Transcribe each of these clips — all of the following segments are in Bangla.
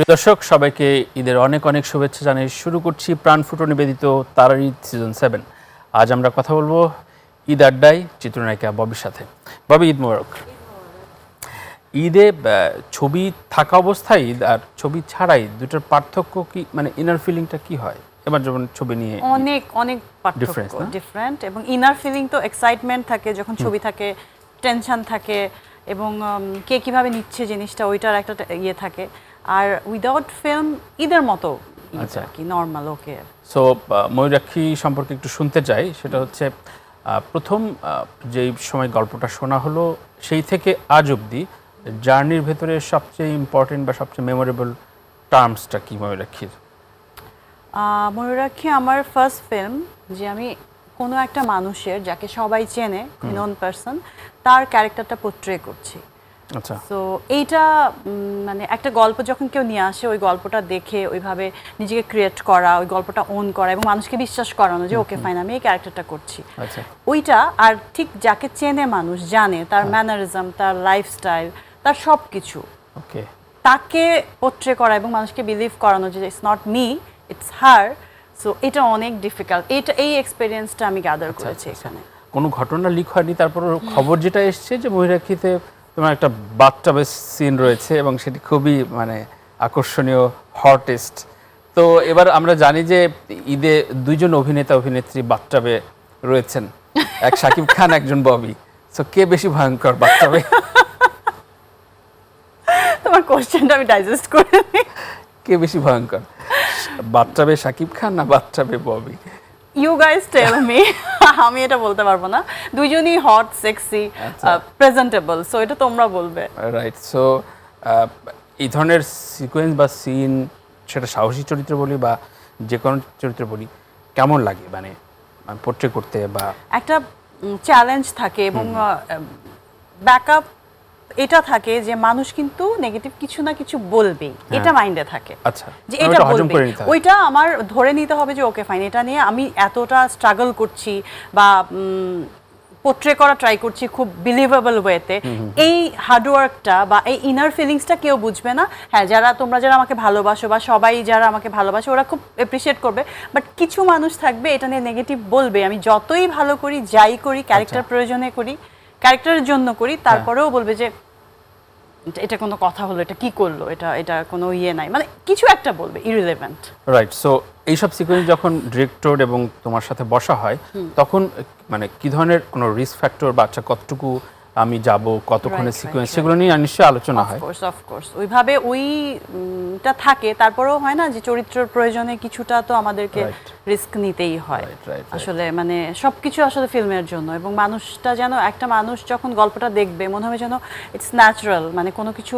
প্রিয় দর্শক, সবাইকে ঈদের অনেক অনেক শুভেচ্ছা জানিয়ে শুরু করছি প্রাণফুটো নিবেদিত তারার ঈদ সিজন 7। আজ আমরা কথা বলবো ঈদ আড্ডায় চিত্রনায়িকা ববির সাথে। ববি, ঈদ মোবারক। ঈদে ছবি থাকা অবস্থায় ঈদ আর ছবি ছাড়াই দুটোর পার্থক্য কি, মানে ইনার ফিলিংটা কি হয়? এবার যখন ছবি নিয়ে অনেক অনেক পার্থক্য, ডিফারেন্ট। এবং ইনার ফিলিং তো এক্সাইটমেন্ট থাকে যখন ছবি থাকে, টেনশন থাকে এবং কে কিভাবে নিচ্ছে জিনিসটা, ওইটার একটা ইয়ে থাকে। আর উইদাউট ফিল্ম ঈদের মতো আচ্ছা কি নর্মাল। ওকে, সো ময়ূরাক্ষী সম্পর্কে একটু শুনতে চাই। সেটা হচ্ছে প্রথম যেই সময় গল্পটা শোনা হলো সেই থেকে আজ অবধি জার্নির ভেতরে সবচেয়ে ইম্পর্টেন্ট বা সবচেয়ে মেমোরেবল টার্মসটা কি ময়ূরাক্ষীর? ময়ূরাক্ষী আমার ফার্স্ট ফিল্ম, যে আমি কোনো একটা মানুষের, যাকে সবাই চেনে, নন পারসন, তার ক্যারেক্টারটা পোট্রে করছি। আচ্ছা, তো এইটা মানে একটা গল্প যখন কেউ নিয়ে আসে, ওই গল্পটা দেখে ওইভাবে নিজেকে ক্রিয়েট করা, ওই গল্পটা ওন করা এবং মানুষকে বিশ্বাস করানো যে ওকে ফাইন, আমি এই ক্যারেক্টারটা করছি। আচ্ছা, ওইটা আর ঠিক যাকে চেনে মানুষ, জানে তার ম্যানারিজম, তার লাইফস্টাইল, তার সব কিছু, ওকে, তাকে পোট্রে করা এবং মানুষকে বিলিভ করানো যে it's not me, it's her. So এটা অনেক ডিফিকাল্ট। এই এক্সপিরিয়েন্সটা আমি গ্যাদার করেছি এখানে। কোনো ঘটনা লিক হয়নি, তারপর খবর যেটা এসছে যে ময়ূরাক্ষীতে তোমার একটা বাথটাবের সিন রয়েছে এবং সেটি খুবই মানে আকর্ষণীয়, হটেস্ট। তো এবার আমরা জানি যে ঈদে দুইজন অভিনেতা অভিনেত্রী বাথটাবে রয়েছেন, এক শাকিব খান, একজন ববি। সো কে বেশি ভয়ঙ্কর বাথটাবে? তোমার কোশ্চেনটা আমি ডাইজেস্ট করে নিই। কে বেশি ভয়ঙ্কর, বাথটাবে শাকিব খান না বাথটাবে Bobby? You guys tell me. আমি এটা বলতে পারবো না। দুইজনই হট, সেক্সি, প্রেজেন্টেবল। সো এটা তোমরা বলবে। রাইট। সো এই ধরনের সিকোয়েন্স বা সিন, সেটা সাহসী চরিত্র বলি বা যে কোনো চরিত্র বলি, কেমন লাগে মানে পোট্রে করতে? বা একটা চ্যালেঞ্জ থাকে এবং ব্যাকআপ এটা থাকে যে মানুষ কিন্তু নেগেটিভ কিছু না কিছু বলবেই, এটা মাইন্ডে থাকে। আচ্ছা, যে এটা বলবে, ওইটা আমার ধরে নিতে হবে যে ওকে ফাইন, এটা নিয়ে আমি এতটা স্ট্রাগল করছি বা পোট্রে করা ট্রাই করছি খুব বিলিভেবল ওয়েতে। এই হার্ডওয়ার্কটা বা এই ইনার ফিলিংসটা কেউ বুঝবে না। হ্যাঁ, তোমরা যারা আমাকে ভালোবাসো বা সবাই যারা আমাকে ভালোবাসে, ওরা খুব অ্যাপ্রিসিয়েট করবে। বাট কিছু মানুষ থাকবে এটা নিয়ে নেগেটিভ বলবে। আমি যতই ভালো করি, যাই করি, ক্যারেক্টার প্রয়োজনে করি, ক্যারেক্টারের জন্য করি, তারপরেও বলবে যে এটা কোনো কথা হলো, এটা কি করলো, এটা কোনো ইয়ে নাই, মানে কিছু একটা বলবে, ইররিলেভেন্ট। রাইট। সো এইসব সিকোয়েন্স যখন ডিরেক্টর এবং তোমার সাথে বসা হয়, তখন মানে কি ধরনের কোনো রিস্ক ফ্যাক্টর বা আচ্ছা কতটুকু আমি যাব, কতক্ষণের সিকোয়েন্স, সেগুলো নিয়ে নিশ্চয়ই আলোচনা হয়। অফকোর্স ওইভাবে ওইটা থাকে। তারপরেও হয় না যে চরিত্রের প্রয়োজনে কিছুটা তো আমাদেরকে রিস্ক নিতেই হয় আসলে, মানে সবকিছু আসলে ফিল্মের জন্য। এবং মানুষটা যেন, একটা মানুষ যখন গল্পটা দেখবে মনে হবে যেন ইটস ন্যাচারাল, মানে কোনো কিছু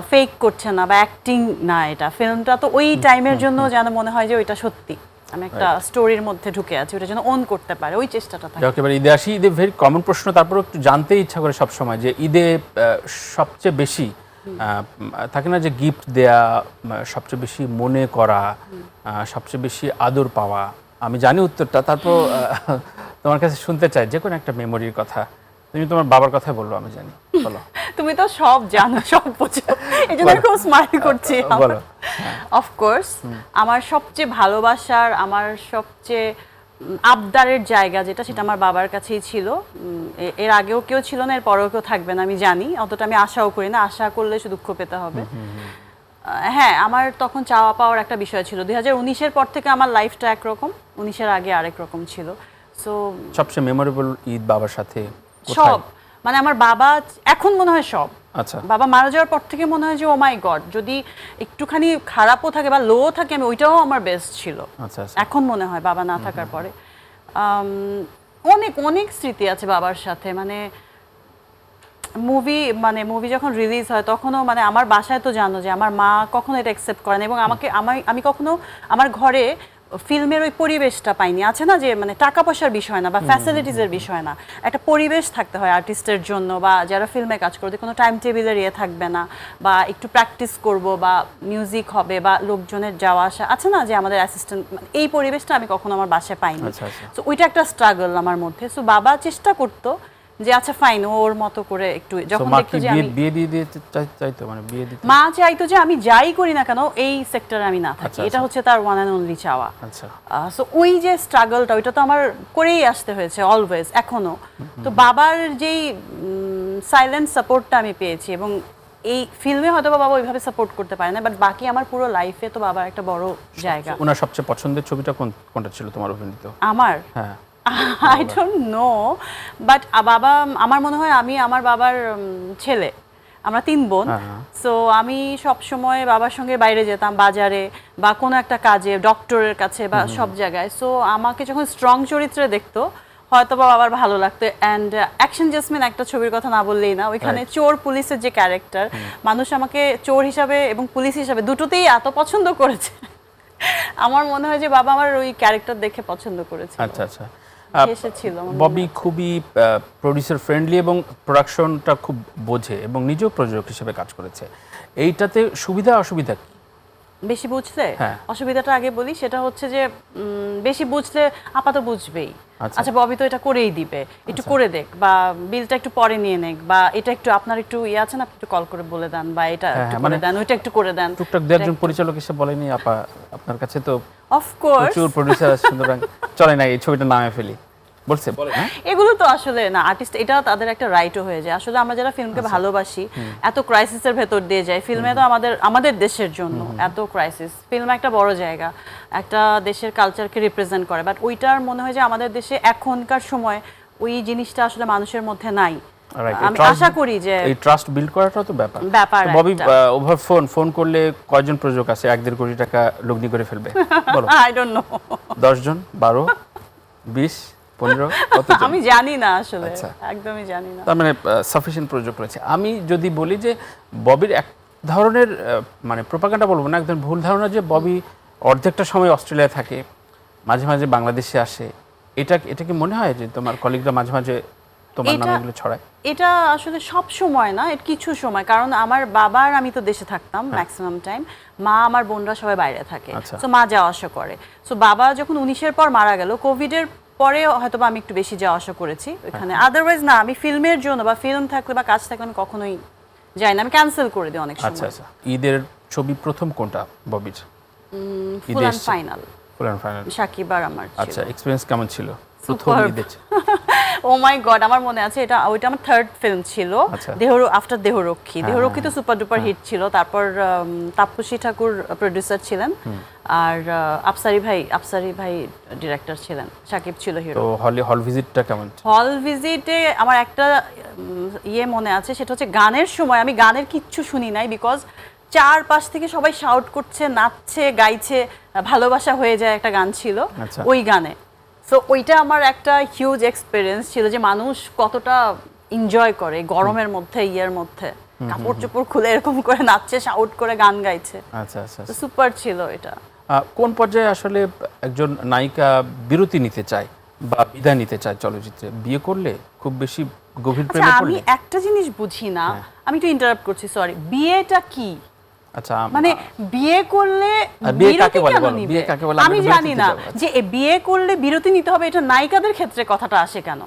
ফেক করছে না বা অ্যাক্টিং না। এটা ফিল্মটা তো ওই টাইমের জন্য যেন মনে হয় যে ওইটা সত্যি, আমি একটা স্টোরির মধ্যে ঢুকে আছি, ওটা যেন অন করতে পারে, ওই চেষ্টাটা থাকে। একেবারে ঈদে আসি। ঈদে ভেরি কমন প্রশ্ন, তারপর একটু জানতে ইচ্ছা করে সব সময় যে ঈদে সবচেয়ে বেশি থাকে না যে গিফট দেয়া, সবচেয়ে বেশি মনে করা, সবচেয়ে বেশি আদর পাওয়া? আমি জানি উত্তরটা, তারপর তোমার কাছে শুনতে চাই যে কোনো একটা মেমোরির কথা। তুমি তোমার বাবার কথা বললো, আমি জানি, বলো। তুমি তো সব জানো, সব বোঝো, এই জন্য খুব স্মাইল করছি। বলো। অফকোর্স আমার সবচেয়ে ভালোবাসার, আমার সবচেয়ে আবদারের জায়গা যেটা, সেটা আমার বাবার কাছেই ছিল। এর আগেও কেউ ছিল না, এর পরেও কেউ থাকবে না, আমি জানি। অতটা আমি আশাও করি না, আশা করলে শুধু দুঃখ পেতে হবে। হ্যাঁ, আমার তখন চাওয়া পাওয়ার একটা বিষয় ছিল। 2019-এর পর থেকে আমার লাইফটা একরকম, 19-এর আগে আরেক রকম ছিল। সো সবচেয়ে মেমোরেবল ঈদ বাবার সাথে সব, মানে আমার বাবা এখন মনে হয় সব। আচ্ছা, বাবা মারা যাওয়ার পর থেকে মনে হয় যে ও মাই গড, যদি একটুখানি খারাপও থাকে বা লো থাকে, আমি ওইটাও আমার বেস্ট ছিল। আচ্ছা, এখন মনে হয় বাবা না থাকার পরে অনেক অনেক স্মৃতি আছে বাবার সাথে। মানে মুভি যখন রিলিজ হয় তখনও, মানে আমার বাসায় তো জানো যে আমার মা কখনো এটা অ্যাকসেপ্ট করে না এবং আমি কখনো আমার ঘরে ফিল্মের ওই পরিবেশটা পাইনি। আছে না যে মানে টাকা পয়সার বিষয় না বা ফ্যাসিলিটিসের বিষয় না, একটা পরিবেশ থাকতে হয় আর্টিস্টের জন্য বা যারা ফিল্মে কাজ করবে। কোনো টাইম টেবিলের ইয়ে থাকবে না, বা একটু প্র্যাকটিস করব বা মিউজিক হবে বা লোকজনের যাওয়া আসা, আছে না যে আমাদের অ্যাসিস্ট্যান্ট, এই পরিবেশটা আমি কখনো আমার বাসায় পাইনি। তো ওইটা একটা স্ট্রাগল আমার মধ্যে। সো বাবা চেষ্টা করতো যে আচ্ছা ফাইন ওর মতো করে একটু যখন মা দেখতো কি যে আমি বিয়ে দিয়ে দিতে চাইতো, মানে বিয়ে দিতে? মা চাইতো যে আমি যাই করি না কেন এই সেক্টরে আমি না থাকি, আচ্ছা, এটা হচ্ছে তার ওয়ান অ্যান্ড অনলি চাওয়া। আচ্ছা, সো ওই যে স্ট্রাগলটা ওইটা তো আমার করেই আসতে হয়েছে অলওয়েজ, এখনো। তো বাবার যেই সাইলেন্ট সাপোর্টটা আমি পেয়েছি, এবং এই ফিল্মে হয়তো বাবা ওইভাবে সাপোর্ট করতে পারে না, বাট বাকি আমার পুরো লাইফে তো বাবার একটা বড় জায়গা। ওনার সবচেয়ে পছন্দের ছবিটা কোনটা ছিল তোমার অভিনীত? আমার হ্যাঁ, আই ডোন্ট নো, বাট বাবা, আমার মনে হয় আমি আমার বাবার ছেলে, আমরা 3 বোন। সো আমি সব সময় বাবার সঙ্গে বাইরে যেতাম, বাজারে বা কোনো একটা কাজে, ডক্টরের কাছে বা সব জায়গায়। সো আমাকে যখন স্ট্রং চরিত্রে দেখতো হয়তো বা বাবার ভালো লাগতো। অ্যান্ড অ্যাকশন জেসমিন একটা ছবির কথা না বললেই না, ওইখানে চোর পুলিশের যে ক্যারেক্টার, মানুষ আমাকে চোর হিসাবে এবং পুলিশ হিসাবে দুটোতেই এত পছন্দ করেছে, আমার মনে হয় যে বাবা আমার ওই ক্যারেক্টার দেখে পছন্দ করেছে। আচ্ছা আচ্ছা। এসেছিল ববি খুবই প্রোডিউসার ফ্রেন্ডলি এবং প্রোডাকশনটা খুব বোঝে এবং নিজেও প্রযোজক হিসেবে কাজ করেছে। এইটাতে সুবিধা অসুবিধা কি? বেশি বুঝলে হ্যাঁ। অসুবিধাটা আগে বলি, সেটা হচ্ছে যে বেশি বুঝলে আপাত বুঝবেই, আচ্ছা। আচ্ছা ববি তো এটা করেই দিবে, একটু করে দেখ, বা বিলটা একটু পরে নিয়ে নেক, বা এটা একটু আপনার একটু ইয়ে আছে না, আপনি একটু কল করে বলে দেন, বা এটা একটু করে দেন, ওইটা একটু করে দেন। টুকটাক দু একজন পরিচালক এসে বলেনি আপা আপনার কাছে তো অফকোর্স প্রচুর প্রোডিউসার আছে, সুতরাং চলে না এই ছবিটা নামে ফেলি, বলছে? বলে না? এগুলো তো আসলে না, আর্টিস্ট এটা তাদের একটা রাইটও হয়ে যায়। আসলে আমরা যারা ফিল্মকে ভালোবাসি, এত ক্রাইসিসের ভেতর দিয়ে যায়, ফিল্মে তো আমাদের দেশের জন্য এত ক্রাইসিস, ফিল্ম একটা বড় জায়গা, একটা দেশের কালচারকে রিপ্রেজেন্ট করে, বাট ওইটার মনে হয় যে আমাদের দেশে এখনকার সময় ওই জিনিসটা আসলে মানুষের মধ্যে নাই। আমি আশা করি যে এই ট্রাস্ট বিল্ড করাটাও তো ব্যাপার। ববি ওভার ফোন করলে কয়জন প্রযোজক আছে 1.5 কোটি টাকা লগ্নি করে ফেলবে বলো? আই ডোন্ট নো, 10 জন, 12, 20, 15, কতজন? আমি জানি না আসলে, আচ্ছা। একদমই জানি না। তার মানে সাফিসিয়েন্ট প্রযোজক রয়েছে। আমি যদি বলি যে ববির এক ধরনের মানে প্রোপাগান্ডা বলবো না, একদম ভুল ধারণা যে ববি অর্ধেকটা সময় অস্ট্রেলিয়ায় থাকে, মাঝে মাঝে বাংলাদেশে আসে, এটা কি মনে হয় যে তোমার কলিগরা মাঝে মাঝে তোমার নামে এগুলো ছড়ায়? এটা আসলে সব সময় না, এটা কিছু সময়, কারণ আমার বাবার আমি তো দেশে থাকতাম ম্যাক্সিমাম টাইম, মা আমার বোনরা সবাই বাইরে থাকে, তো মা যাওয়া আসা করে। সো বাবা যখন 19-এর পর মারা গেল, কোভিডের পরে হয়তো আমি একটু বেশি যাওয়া আসা করেছি ওইখানে, আদারওয়াইজ না, আমি ফিল্মের জন্য বা ফিল্ম থাকলে বা কাজ থাকলে আমি কখনোই যাই না, আমি ক্যান্সেল করে দিই অনেক সময়। আচ্ছা আচ্ছা। ঈদের ছবি প্রথম কোনটা ববির? Full and final. Full and final Shakib আর আমার। আচ্ছা, এক্সপেরিয়েন্স কেমন ছিল প্রথম ঈদের? ও মাই গড, আমার মনে আছে ওইটা আমার 3rd ফিল্ম ছিল, আফটার দেহরক্ষী। দেহরক্ষী তো সুপার ডুপার হিট ছিল, তারপর তাপসী ঠাকুর প্রোডিউসার ছিলেন, আর আফসারি ভাই ডিরেক্টর ছিলেন, সাকিব ছিল হিরো। তো হল ভিজিটটা কেমন? হল ভিজিটে আমার একটা ইয়ে মনে আছে, সেটা হচ্ছে গানের সময় আমি গানের কিচ্ছু শুনি নাই, বিকজ চারপাশ থেকে সবাই শাউট করছে, নাচছে, গাইছে, ভালোবাসা হয়ে যায় একটা গান ছিল ওই গানে। সো ওইটা আমার একটা হিউজ এক্সপিরিয়েন্স ছিল, যে মানুষ কতটা এনজয় করে গরমের মধ্যে, ইয়ের মধ্যে কাপড় চোপড় খুলে এরকম করে নাচছে, শাউট করে গান গাইছে। আচ্ছা আচ্ছা, সুপার ছিল এটা। কোন পর্যায়ে আসলে একজন নায়িকা বিরতি নিতে চায় বা বিদায় নিতে চায় চলচ্চিত্রে? বিয়ে করলে, খুব বেশি গভীর প্রেমে পড়লে? আমি একটা জিনিস বুঝি না, আমি একটু ইন্টারাপ্ট করছি, সরি, বিয়েটা কি? আচ্ছা, মানে বিয়ে করলে বিরতি কেন নিবে? আমি জানি না যে বিয়ে করলে বিরতি নিতে হবে, এটা নায়িকাদের ক্ষেত্রে কথাটা আসে কেন,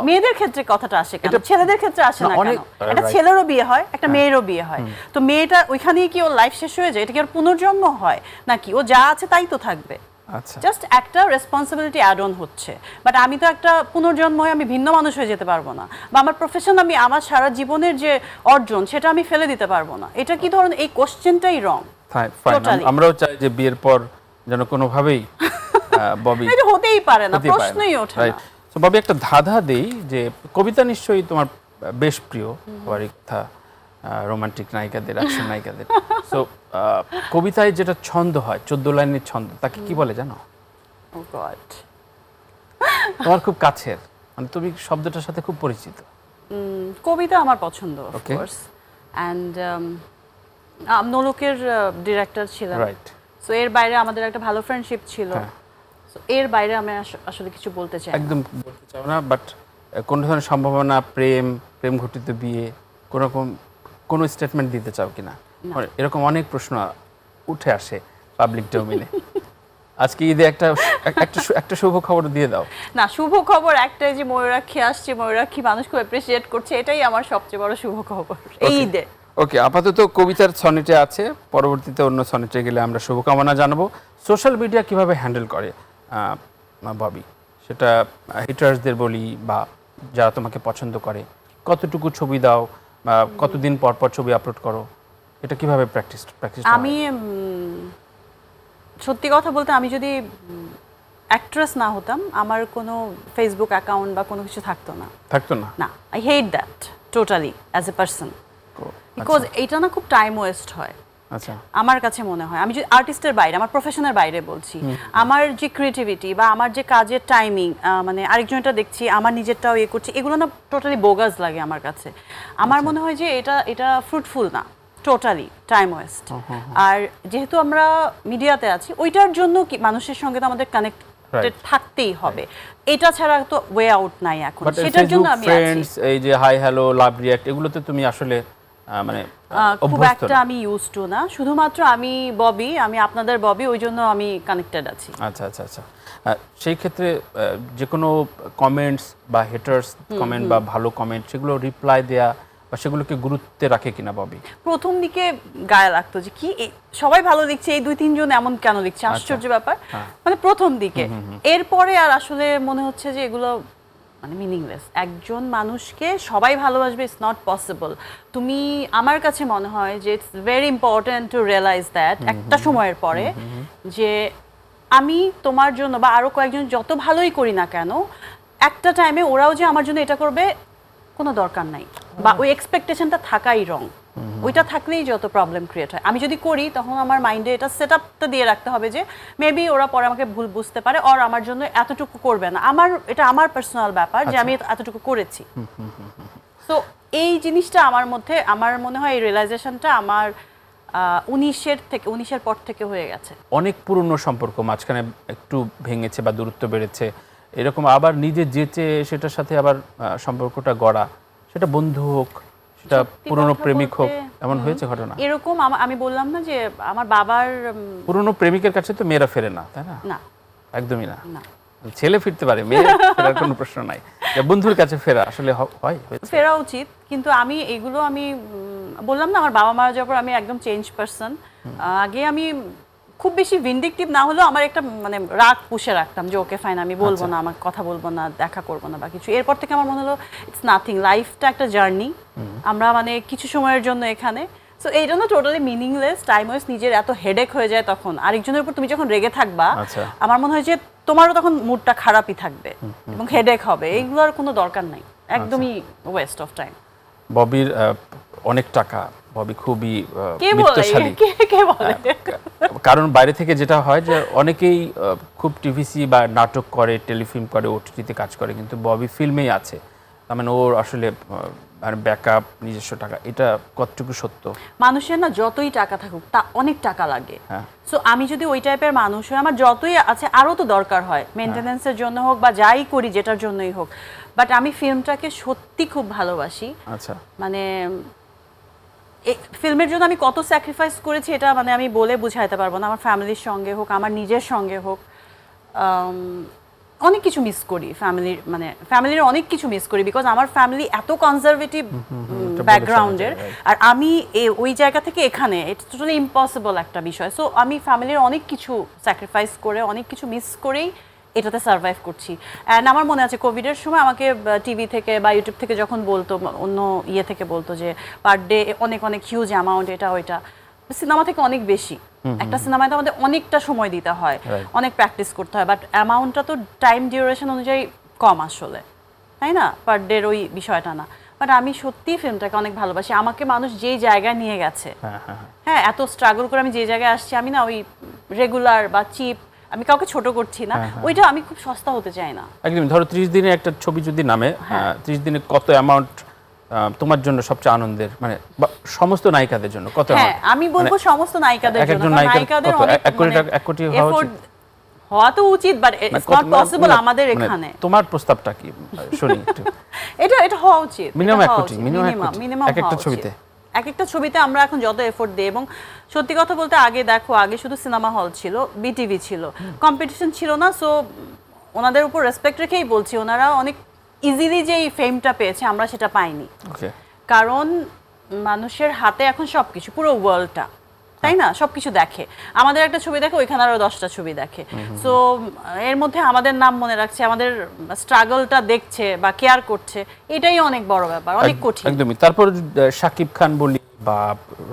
মেয়েদের ক্ষেত্রে কথাটা আসে কেন, ছেলেদের ক্ষেত্রে আসে না কেন? একটা ছেলেরও বিয়ে হয়, একটা মেয়েরও বিয়ে হয়, তো মেয়েটা ওইখানেই কি ওর লাইফ শেষ হয়ে যায়? এটা কি ওর পুনর্জন্ম হয় নাকি ও যা আছে তাই তো থাকবে? আচ্ছা, জাস্ট একটা রেসপন্সিবিলিটি অ্যাড অন হচ্ছে, বাট আমি তো একটা পুনর্জন্ম হয়ে আমি ভিন্ন মানুষ হয়ে যেতে পারবো না, বা আমার প্রফেশন, আমি আমার সারা জীবনের যে অর্জন সেটা আমি ফেলে দিতে পারবো না। এটা কি ধরনের, এই কোশ্চেনটাই রং। আমরাও চাই যে বিয়ের পর যেন কোনোভাবেই ববি, এটা হতেই পারে না, প্রশ্নই ওঠে না। তো ববি, একটা ধাঁধা দেই, যে কবিতা নিশ্চয়ই তোমার বেশ প্রিয়, বাড়ির কথা, রোমান্টিক নায়িকাদের, অ্যাকশন নায়িকাদের। সো কবিতায় যেটা ছন্দ হয়, 14 লাইনের ছন্দ, তাকে কি বলে জানো? ও গড, তোমার খুব কাছের, মানে তুমি শব্দটার সাথে খুব পরিচিত। কবিতা আমার পছন্দ, অফ কোর্স, এন্ড নোলকের ডিরেক্টর ছিলেন, রাইট। সো এর বাইরে আমাদের একটা ভালো ফ্রেন্ডশিপ ছিল, সো এর বাইরে আমি আসলে কিছু বলতে চাই, একদম বলতে চাও না, বাট কোন ধরনের সম্ভাবনা, প্রেম ঘটিত বিয়ে, কোন স্টেটমেন্ট দিতে চাও কিনা? এরকম অনেক প্রশ্ন উঠে আসে পাবলিক ডোমেইনে। আজকে ঈদে একটা শুভ খবর দিয়ে দাও। না, শুভ খবর একটাই যে ময়ূরাক্ষী আসছে, ময়ূরাক্ষী মানুষ খুব অ্যাপ্রিসিয়েট করছে, এটাই আমার সবচেয়ে বড় শুভ খবর এই ঈদে। ওকে, আপাতত কবিতার সনেটে আছে, পরবর্তীতে অন্য সনেটে গেলে আমরা শুভকামনা জানাবো। সোশ্যাল মিডিয়া কিভাবে হ্যান্ডেল করে ববি, সেটা হিটার্সদের বলি বা যারা তোমাকে পছন্দ করে, কতটুকু ছবি দাও, কতদিন পর পর ছবি আপলোড করো, এটা কিভাবে প্র্যাকটিস? আমি সত্যি কথা বলতে, আমি যদি অ্যাক্ট্রেস না হতাম, আমার কোনো ফেসবুক অ্যাকাউন্ট বা কোনো কিছু থাকতো না। না, I hate that totally as a person, because এইটা না খুব টাইম ওয়েস্ট হয়। আচ্ছা, আমার কাছে মনে হয়, আমি যদি আর্টিস্টের বাইরে, আমার প্রফেশনের বাইরে বলছি, আমার যে ক্রিয়েটিভিটি বা আমার যে কাজের টাইমিং, মানে আরেকজনটা দেখছি, আমার নিজেরটাও ইয়ে করছি, এগুলো না টোটালি বোগাস লাগে আমার কাছে। আমার মনে হয় যে এটা ফ্রুটফুল না, টোটালি টাইম ওয়েস্ট। আর যেহেতু আমরা মিডিয়াতে আছি, ওইটার জন্য কি মানুষের সঙ্গে তো আমাদের কানেক্টেড থাকতেই হবে, এটা ছাড়া তো ওয়ে আউট নাই এখন। সেটার জন্য আমি ফ্রেন্ডস, এই যে হাই হ্যালো, লাভ রিঅ্যাক্ট, এগুলোতে তুমি আসলে মানে খুব একটা আমি ইউজ টু না, শুধুমাত্র আমি ববি, আমি আপনাদের ববি, ওই জন্য আমি কানেক্টেড আছি। আচ্ছা আচ্ছা আচ্ছা, সেই ক্ষেত্রে যে কোনো কমেন্টস বা হেটার্স কমেন্ট বা ভালো কমেন্ট, সেগুলো রিপ্লাই দেয়া বা সেগুলোকে গুরুত্বে রাখে কিনা ববি? প্রথম দিকে গায়ে লাগতো যে কি সবাই ভালো লিখছে, এই 2-3 জন এমন কেন লিখছে, আশ্চর্য ব্যাপার। মানে প্রথম দিকে, এরপরে আর আসলে মনে হচ্ছে যে এগুলো মানে মিনিংলেস। একজন মানুষকে সবাই ভালোবাসবে, ইটস নট পসিবল। তুমি, আমার কাছে মনে হয় যে it's very important to realise that একটা সময়ের পরে যে আমি তোমার জন্য বা আরো কয়েকজন যত ভালোই করি না কেন, একটা টাইমে ওরাও যে আমার জন্য এটা করবে কোনো দরকার নাই, বা ওই এক্সপেকটেশনটা থাকাই রং। ওইটা থাকলেই যত প্রবলেম ক্রিয়েট হয়। আমি যদি করি, তখন আমার মাইন্ডে এটা সেট আপটা দিয়ে রাখতে হবে যে মেবি ওরা পরে আমাকে ভুল বুঝতে পারে, আর আমার জন্য এতটুকু করবে না। এটা আমার পার্সোনাল ব্যাপার যে আমি এতটুকু করেছি। সো এই জিনিসটা আমার মধ্যে, আমার মনে হয় এই রিয়েলাইজেশনটা আমার 19-এর পর থেকে হয়ে গেছে। অনেক পুরনো সম্পর্ক মাঝখানে একটু ভেঙেছে বা দূরত্ব বেড়েছে, এরকম আবার নিজে যেচে সেটার সাথে আবার সম্পর্কটা গড়া, সেটা বন্ধু হোক, সেটা পুরনো প্রেমিক হোক, এমন হয়েছে ঘটনা? এরকম আমি বললাম না যে আমার বাবার পুরনো প্রেমিকের কাছে তো মেয়েরা ফেরে না, তাই না? না, একদমই না। ছেলে ফিরতে পারে, মেয়ে ফেরার কোনো প্রশ্ন নাই। বন্ধুর কাছে ফেরা আসলে হয়, ফেরা উচিত। কিন্তু আমি এগুলো বললাম না, আমার বাবা মারা যাওয়ার পর আমি একদম চেঞ্জ পারসন। আগে আমি খুব বেশি ভিন্ডিকটিভ না হলেও আমার একটা মানে রাগ পুষে রাখতাম যে ওকে ফাইন, আমি বলবো না, আমার কথা বলবো না, দেখা করবো না বা কিছু। এরপর থেকে আমার মনে হলো ইটস নাথিং, লাইফটা একটা জার্নি, আমরা মানে কিছু সময়ের জন্য এখানে। সো এইটা না টোটালি মিনিংলেস, টাইম ওয়েস্ট। নিজের এত হেডেক হয়ে যায় তখন, আরেকজনের উপর তুমি যখন রেগে থাকবা, আমার মনে হয় যে তোমারও তখন মুডটা খারাপই থাকবে এবং হেডেক হবে। এইগুলোর কোনো দরকার নাই, একদমই ওয়েস্ট অফ টাইম। ববির অনেক টাকা, ববি খুবই বিত্তশালী। কে বলে? কারণ বাইরে থেকে যেটা হয় যে অনেকেই খুব টিভিসি বা নাটক করে, টেলিফিল্ম করে, ওটিটিতে কাজ করে, কিন্তু ববি ফিল্মেই আছে। তার মানে ওর আসলে ব্যাকআপ, নিজস্ব টাকা, এটা কতটুকু সত্য? মানুষের না যতই টাকা থাকুক, তা অনেক টাকা লাগে। সো আমি যদি ওই টাইপের মানুষ হই, আমার যতই আছে আরও তো দরকার হয়, মেনটেন্যান্সের জন্য হোক বা যাই করি, যেটার জন্যই হোক। বাট আমি ফিল্মটাকে সত্যি খুব ভালোবাসি। আচ্ছা, মানে ফিল্মের জন্য আমি কত স্যাক্রিফাইস করেছি, এটা মানে আমি বলে বুঝাইতে পারবো না। আমার ফ্যামিলির সঙ্গে হোক, আমার নিজের সঙ্গে হোক, অনেক কিছু মিস করি। ফ্যামিলির অনেক কিছু মিস করি, বিকজ আমার ফ্যামিলি এত কনজারভেটিভ ব্যাকগ্রাউন্ডের, আর আমি ওই জায়গা থেকে এখানে, ইটস টোটালি ইম্পসিবল একটা বিষয়। সো আমি ফ্যামিলির অনেক কিছু স্যাক্রিফাইস করে, অনেক কিছু মিস করেই এটাতে সার্ভাইভ করছি। অ্যান্ড আমার মনে আছে কোভিডের সময় আমাকে টিভি থেকে বা ইউটিউব থেকে যখন বলতো, অন্য থেকে বলতো যে পার ডে অনেক অনেক হিউজ অ্যামাউন্ট, এটা ওইটা, সিনেমা থেকে অনেক বেশি। একটা সিনেমাতে আমাদের অনেকটা সময় দিতে হয়, অনেক প্র্যাকটিস করতে হয়, বাট অ্যামাউন্টটা তো টাইম ডিউরেশন অনুযায়ী কম আসলে, তাই না? পার ডের ওই বিষয়টা না। বাট আমি সত্যি ফিল্মটাকে অনেক ভালোবাসি। আমাকে মানুষ যেই জায়গায় নিয়ে গেছে, হ্যাঁ, এত স্ট্রাগল করে আমি যে জায়গায় আসছি, আমি না ওই রেগুলার বা চিপ, আমি কাউকে ছোট করছি না, ওইটা আমি খুব সস্তা হতে চাই না। একদম। ধরো 30 দিনে একটা ছবি যদি নামে, 30 দিনে কত অ্যামাউন্ট তোমার জন্য সবচেয়ে আনন্দের, মানে সমস্ত নায়িকাদের জন্য কত? হ্যাঁ, আমি বলবো সমস্ত নায়িকাদের জন্য। নায়িকাদের অনেক 1 কোটি হওয়া তো উচিত, বাট ইটস নট পসিবল আমাদের এখানে। তোমার প্রস্তাবটা কি শুনি একটু? এটা হওয়া উচিত, মিনিমাম 1 কোটি, মিনিমাম একটা ছবিতে এক একটা ছবিতে আমরা এখন যত এফোর্ট দিই, এবং সত্যি কথা বলতে আগে দেখো, আগে শুধু সিনেমা হল ছিল, বিটিভি ছিল, কম্পিটিশন ছিল না। সো ওনাদের উপর রেসপেক্ট রেখেই বলছি, ওনারা অনেক ইজিলি যে এই ফেমটা পেয়েছে আমরা সেটা পাইনি। কারণ মানুষের হাতে এখন সবকিছু, পুরো ওয়ার্ল্ডটা, তাই না, সবকিছু দেখে। আমাদের একটা ছবি দেখে ওইখানে আরো 10টা ছবি দেখে। সো এর মধ্যে আমাদের নাম মনে রাখছে, আমাদের স্ট্রাগলটা দেখছে বা কেয়ার করছে, এটাই অনেক বড় ব্যাপার, অনেক কঠিন। একদমই। তারপর শাকিব খান বলি বা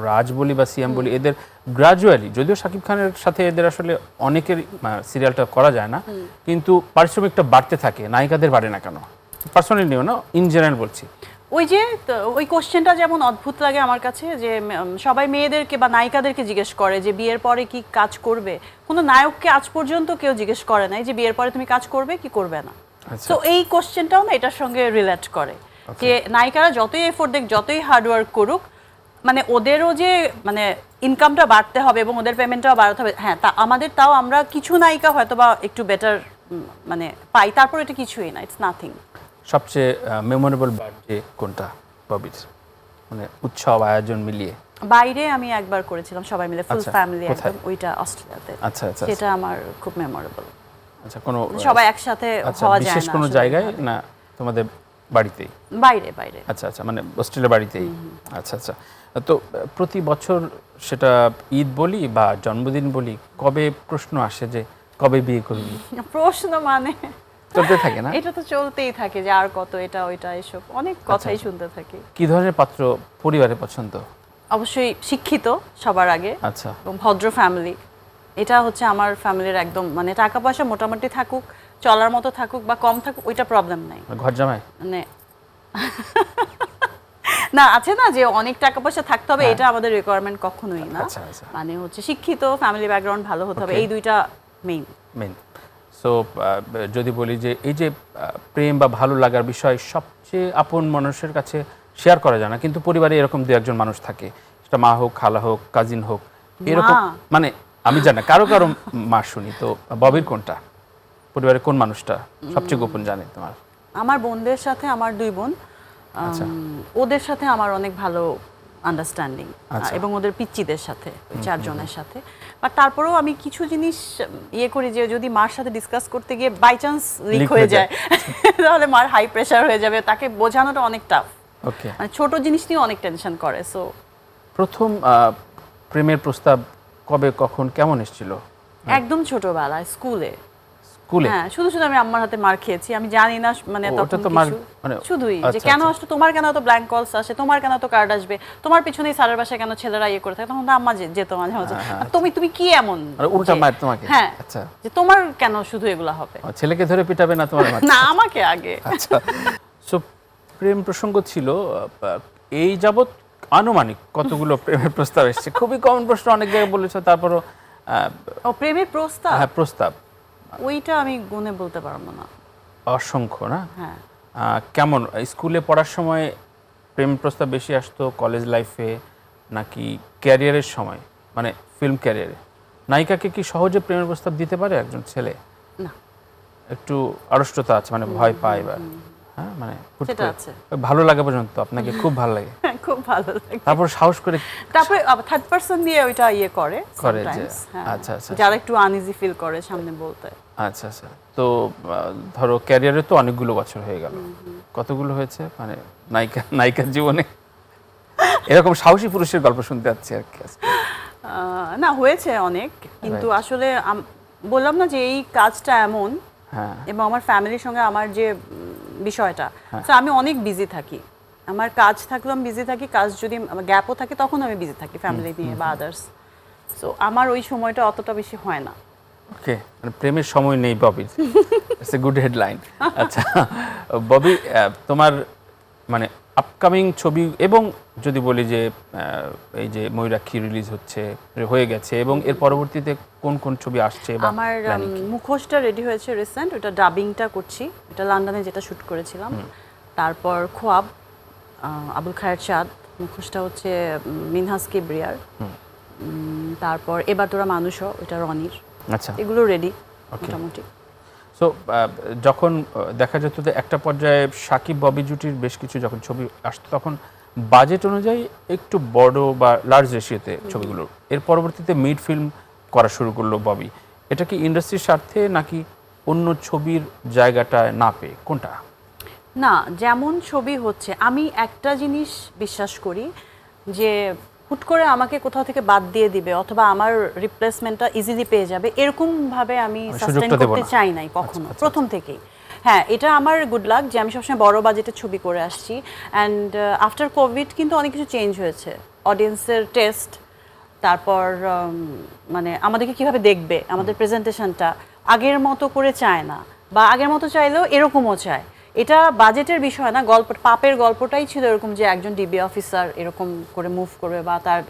রাজ বলি বা সিয়াম বলি, এদের গ্রাজুয়ালি, যদিও শাকিব খানের সাথে এদের আসলে অনেকের সিরিয়ালটা করা যায় না, কিন্তু পারিশ্রমিকটা বাড়তে থাকে, নায়িকাদের বাড়ে না কেন? পার্সোনালি নিও না, ইন জেনারেল বলছি। ওই যে ওই কোশ্চেনটা যেমন অদ্ভুত লাগে আমার কাছে, যে সবাই মেয়েদেরকে বা নায়িকাদেরকে জিজ্ঞেস করে যে বিয়ের পরে কি কাজ করবে। কোনো নায়ককে আজ পর্যন্ত কেউ জিজ্ঞেস করে নাই যে বিয়ের পরে তুমি কাজ করবে কি করবে না। তো এই কোশ্চেনটাও না এটার সঙ্গে রিলেট করে, যে নায়িকারা যতই এফোর্ট দেখ, যতই হার্ডওয়ার্ক করুক, মানে ওদেরও যে মানে ইনকামটা বাড়তে হবে এবং ওদের পেমেন্টটাও বাড়াতে হবে। হ্যাঁ, তা আমাদের, তাও আমরা কিছু নায়িকা হয়তো বা একটু বেটার মানে পাই, তারপর এটা কিছুই না, ইটস নাথিং। সবচেয়ে মেমোরেবল বার্থডে কোনটা ববির, মানে উৎসব আয়োজন মিলিয়ে? বাইরে আমি একবার করেছিলাম সবাই মিলে, ফুল ফ্যামিলি, একদম, ওইটা অস্ট্রেলিয়াতে। আচ্ছা আচ্ছা, সেটা আমার খুব মেমোরেবল। আচ্ছা, কোনো সবাই একসাথে হওয়া যায় না বিশেষ কোনো জায়গায় না, তোমাদের বাড়িতেই? বাইরে বাইরে। আচ্ছা আচ্ছা, মানে অস্ট্রেলিয়ার বাড়িতেই। আচ্ছা আচ্ছা। তো প্রতি বছর সেটা ঈদ বলি বা জন্মদিন বলি, কবে প্রশ্ন আসে যে কবে বিয়ে করবি? প্রশ্ন মানে চলতে থাকে না? এটা তো চলতেই থাকে, যে আর কত, এটা ওইটা, এসব অনেক কথাই শুনতে থাকি। কি ধরনের পাত্র পরিবারে পছন্দ? অবশ্যই শিক্ষিত সবার আগে, আচ্ছা, এবং ভদ্র ফ্যামিলি। এটা হচ্ছে আমার ফ্যামিলির একদম, মানে টাকা পয়সা মোটামুটি থাকুক, চলার মতো থাকুক বা কম থাকুক, ওইটা প্রবলেম নাই। ঘর জামাই মানে না, আছে না যে অনেক টাকা পয়সা থাকতে হবে, এটা আমাদের রিকোয়ারমেন্ট কখনোই না। মানে হচ্ছে শিক্ষিত, ফ্যামিলি ব্যাকগ্রাউন্ড ভালো হতে হবে, এই দুইটা মেইন। সো যদি বলি যে এই যে প্রেম বা ভালো লাগার বিষয় সবচেয়ে আপন মানুষের কাছে শেয়ার করা যায় না, কিন্তু পরিবারে এরকম দু একজন মানুষ থাকে, সেটা মা হোক, খালা হোক, কাজিন হোক, এরকম, মানে আমি জানি না, কারো কারো মা শুনি। তো ববির কোনটা, পরিবারে কোন মানুষটা সবচেয়ে গোপন জানে তোমার? আমার বোনদের সাথে, আমার 2 বোন, ওদের সাথে আমার অনেক ভালো আন্ডারস্ট্যান্ডিং, এবং ওদের পিচ্চিদের সাথে, 4 জনের সাথে। বাট তারপরেও আমি কিছু জিনিস ইয়ে করি, যে যদি মার সাথে ডিসকাস করতে গিয়ে বাই চান্স লিক হয়ে যায় তাহলে মার হাই প্রেশার হয়ে যাবে, তাকে বোঝানোটা অনেক টাফ। ওকে, মানে ছোট জিনিস নিয়ে অনেক টেনশন করে। সো প্রথম প্রেমের প্রস্তাব কবে, কখন, কেমন এসেছিল? একদম ছোটবেলায়, স্কুলে। হ্যাঁ, শুধু আমি আম্মার হাতে মার খেয়েছি, আমি জানি না, মানে তখন শুধুই যে কেন আসতো, তোমার কেন তো ব্ল্যাঙ্ক কলস আসে, তোমার কেন তো কার্ড আসবে, তোমার পিছনেই স্যারের বাসায় কেন ছেলেরা ইয়ে করে থাকে, তখন তো আম্মা যেত মাঝে মাঝে, তুমি কি এমন উল্টা মার তোমাকে? হ্যাঁ, আচ্ছা, যে তোমার কেন শুধু এগুলা হবে, ছেলেকে ধরে পিটাবে না তোমার? না, আমাকে আগে। আচ্ছা, সো প্রেম প্রসঙ্গ ছিল এই যাবত আনুমানিক কতগুলো প্রেমের প্রস্তাব এসেছে? খুবই কমন প্রশ্ন, অনেক জায়গায় বলেছো, তারপরও প্রেমের প্রস্তাব? হ্যাঁ, প্রস্তাব ওইটা আমি গুনে বলতে পারবো না। অসংখ্য না? হ্যাঁ। কেমন, স্কুলে পড়ার সময় প্রেম প্রস্তাব বেশি আসতো, কলেজ লাইফে, নাকি ক্যারিয়ারের সময়, মানে ফিল্ম ক্যারিয়ারে? নায়িকাকে কি সহজে প্রেমের প্রস্তাব দিতে পারে একজন ছেলে? না, একটু আড়ষ্টতা আছে, মানে ভয় পায়, বা হ্যাঁ, মানে সেটা আছে। ভালো লাগে পর্যন্ত, আপনাকে খুব ভালো লাগে, খুব ভালো লাগে, তারপর সাহস করে, তারপরে থার্ড পারসন দিয়ে ওইটা ইয়ে করে যে আচ্ছা আচ্ছা, যারা একটু আনইজি ফিল করে সামনে বলতে। আচ্ছা আচ্ছা। তো ধরো ক্যারিয়ারে তো অনেকগুলো বছর হয়ে গেল, কতগুলো হয়েছে, মানে নায়িকার জীবনে এরকম সাহসী পুরুষের গল্প শুনতে যাচ্ছি আর কি? না, হয়েছে অনেক, কিন্তু আসলে বললাম না যে এই কাজটা এমন, এবং আমার ফ্যামিলির সঙ্গে আমার যে বিষয়টা, আমি অনেক বিজি থাকি, আমার কাজ থাকলেও আমি বিজি থাকি, কাজ যদি গ্যাপও থাকে তখন আমি বিজি থাকি ফ্যামিলি নিয়ে বা আদার্স। সো আমার ওই সময়টা অতটা বেশি হয় না। ওকে, মানে প্রেমের সময় নেই ববির, ইটস এ গুড হেডলাইন। আচ্ছা ববি, তোমার মানে আপকামিং ছবি, এবং যদি বলি যে এই যে ময়ূরাক্ষী রিলিজ হয়ে গেছে, এবং এর পরবর্তীতে কোন কোন ছবি আসছে? আমার মুখোশটা রেডি হয়েছে রিসেন্ট, ওটা ডাবিংটা করছি, এটা লন্ডনে যেটা শুট করেছিলাম। তারপর খোয়াব, আবুল খায়ের চাঁদ, মুখোশটা হচ্ছে মিনহাস কিবরিয়ার। তারপর এবার তোরা মানুষও, ওটা রনির। আচ্ছা, এগুলো রেডি মোটামুটি। সো যখন দেখা যেত যে একটা পর্যায়ে সাকিব ববি জুটির বেশ কিছু যখন ছবি আসতো, তখন বাজেট অনুযায়ী একটু বড় বা লার্জ রেশিওতে ছবিগুলো, এর পরবর্তীতে মিড ফিল্ম করা শুরু করলো ববি। এটা কি ইন্ডাস্ট্রির স্বার্থে নাকি অন্য ছবির জায়গাটায় না পেয়ে, কোনটা? না, যেমন ছবি হচ্ছে, আমি একটা জিনিস বিশ্বাস করি যে হুট করে আমাকে কোথাও থেকে বাদ দিয়ে দিবে অথবা আমার রিপ্লেসমেন্টটা ইজিলি পেয়ে যাবে, এরকম ভাবে আমি সাস্টেইন করতে চাই নাই কখনো প্রথম থেকেই। হ্যাঁ, এটা আমার গুড লাক যে আমি সবসময় বড় বাজেটের ছবি করে আসছি। অ্যান্ড আফটার কোভিড কিন্তু অনেক কিছু চেঞ্জ হয়েছে, অডিয়েন্সের টেস্ট, তারপর মানে আমাদেরকে কিভাবে দেখবে, আমাদের প্রেজেন্টেশনটা আগের মতো করে চায় না, বা আগের মতো চাইলেও এরকমও চায়। এটা বাজেটের বিষয় না, পাপের গল্পটাই ছিল এরকম যে একজন ডিবি অফিসার এরকম করে মুভ করবে বা তার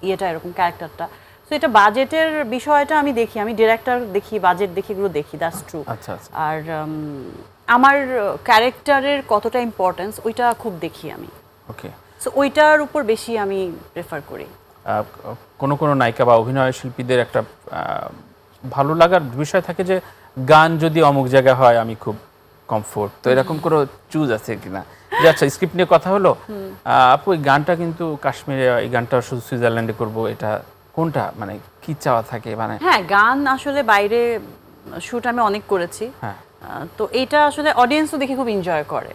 ইয়েটা এরকম ক্যারেক্টারটা। তো এটা বাজেটের বিষয়টা আমি দেখি, আমি ডিরেক্টর দেখি, বাজেট দেখি, এগুলো দেখি, দ্যাটস ট্রু। আর আমার ক্যারেক্টারের কতটা ইম্পর্টেন্স ওইটা খুব দেখি আমি। ওকে, সো ওইটার উপর বেশি আমি প্রেফার করি। কোনো কোনো নায়িকা বা অভিনয় শিল্পীদের একটা ভালো লাগার বিষয় থাকে যে গান যদি অমুক জায়গায় হয় আমি খুব কমফোর্ট, তো এরকম কোনো চুজ আছে কিনা যে আচ্ছা স্ক্রিপ্ট নিয়ে কথা হলো, আপু এই গানটা কিন্তু কাশ্মীরে, এই গানটা শুধু সুইজারল্যান্ডে করব, এটা কোনটা, মানে কি চাওয়া থাকে? মানে হ্যাঁ, গান আসলে বাইরে শুট আমি অনেক করেছি। হ্যাঁ, তো এটা আসলে অডিয়েন্সও দেখে খুব এনজয় করে,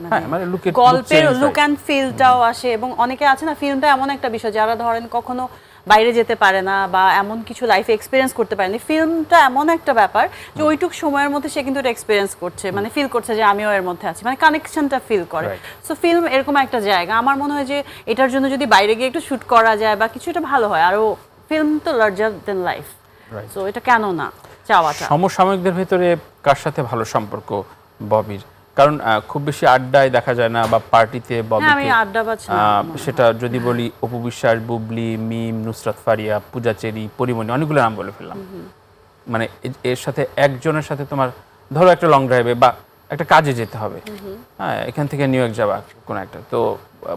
মানে গল্পের লুক অ্যান্ড ফিলটাও আসে। এবং অনেকে আছে না, ফিল্মটা এমন একটা বিষয় যারা ধরেন কখনো বাইরে যেতে পারে না বা এমন কিছু লাইফে এক্সপিরিয়েন্স করতে পারেনি, ফিল্মটা এমন একটা ব্যাপার যে ওইটুক সময়ের মধ্যে সে কিন্তু এটা এক্সপিরিয়েন্স করছে, মানে ফিল করছে যে আমিও এর মধ্যে আছি, মানে কানেকশনটা ফিল করে। সো ফিল্ম এরকম একটা জায়গা, আমার মনে হয় যে এটার জন্য যদি বাইরে গিয়ে একটু শুট করা যায় বা কিছু, এটা ভালো হয়। আরও ফিল্ম তো লার্জার দেন লাইফ, সো এটা কেন না চাওয়াটা। সমসাময়িকদের ভিতরে কার সাথে ভালো সম্পর্ক ববির? কারণ খুব বেশি আড্ডায় দেখা যায় না বা পার্টিতে ববিকে, সেটা যদি বলি অপু বিশ্বাস, বুবলি, মিম, নুসরাত ফারিয়া, পূজা চেরি, পরিমণি, অনেকগুলো নাম বলে ফেললাম। মানে এর সাথে একজনের সাথে তোমার ধরো একটা লং ড্রাইভে বা একটা কাজে যেতে হবে, হ্যাঁ, এখান থেকে নিউ ইয়র্ক যাবা কোন একটা, তো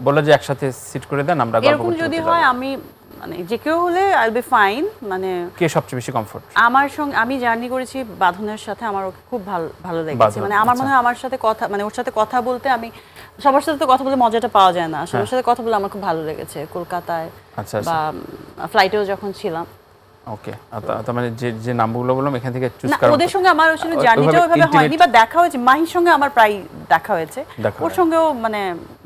বলে যে একসাথে সিট করে দেন, আমরা গল্প করতে, যদি হয় আমি মানে যে কেউ হলে আই উইল বি ফাইন। মানে কে সবচেয়ে বেশি কমফোর্ট? আমার সঙ্গে আমি জার্নি করেছি বাঁধনের সাথে, আমার ওকে খুব ভালো লেগেছে। মানে আমার মনে হয় আমার সাথে কথা, মানে ওর সাথে কথা বলতে, আমি সবার সাথে তো কথা বলে মজাটা পাওয়া যায় না, সবার সাথে কথা বলে আমার খুব ভালো লেগেছে কলকাতায় বা ফ্লাইটেও যখন ছিলাম। ওকে, তার মানে যে নামগুলো বললাম এখান থেকে চুজ করা। ওদের সঙ্গে আমার আসলে জার্নিটা ওইভাবে হয়নি, বা দেখা হয়েছে মাহির সঙ্গে, আমার প্রায় দেখা হয়েছে, ওর সঙ্গেও মানে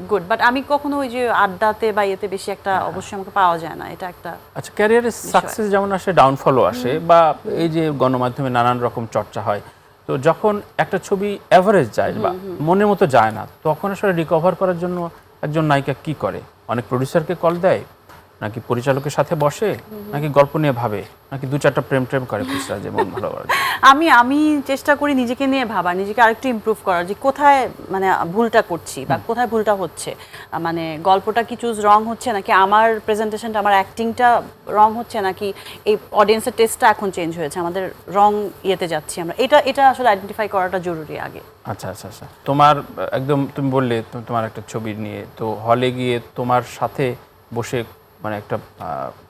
গুড। বাট আমি কখনো ওই যে আড্ডাতে বা ইয়েতে বেশি একটা অবশ্যই আমাকে পাওয়া যায় না, এটা একটা। আচ্ছা, ক্যারিয়ারের সাকসেস যেমন আসে, ডাউনফলও আসে, বা এই যে গণমাধ্যমে নানান রকম চর্চা হয়, তো যখন একটা ছবি এভারেজ যায় বা মনের মতো যায় না, তখন আসলে রিকভার করার জন্য একজন নায়িকা কি করে? অনেক প্রডিউসারকে কল দেয়, নাকি পরিচালকের সাথে বসে, নাকি গল্প নিয়ে ভাবে, নাকি দু চারটা প্রেম করে খুচরা যে মন ভালো করার? আমি চেষ্টা করি নিজেকে নিয়ে ভাবা, নিজেকে আরেকটু ইমপ্রুভ করার, যে কোথায় মানে ভুলটা করছি বা কোথায় ভুলটা হচ্ছে, মানে গল্পটা কি চুজ রং হচ্ছে, নাকি আমার প্রেজেন্টেশনটা, আমার অ্যাক্টিংটা রং হচ্ছে, নাকি এই অডিয়েন্সের টেস্টটা এখন চেঞ্জ হয়েছে, আমাদের রং ইয়েতে যাচ্ছি আমরা, এটা আসলে আইডেন্টিফাই করাটা জরুরি আগে। আচ্ছা আচ্ছা আচ্ছা, তোমার একদম তুমি বললে তোমার একটা ছবি নিয়ে, তো হলে গিয়ে তোমার সাথে বসে মানে একটা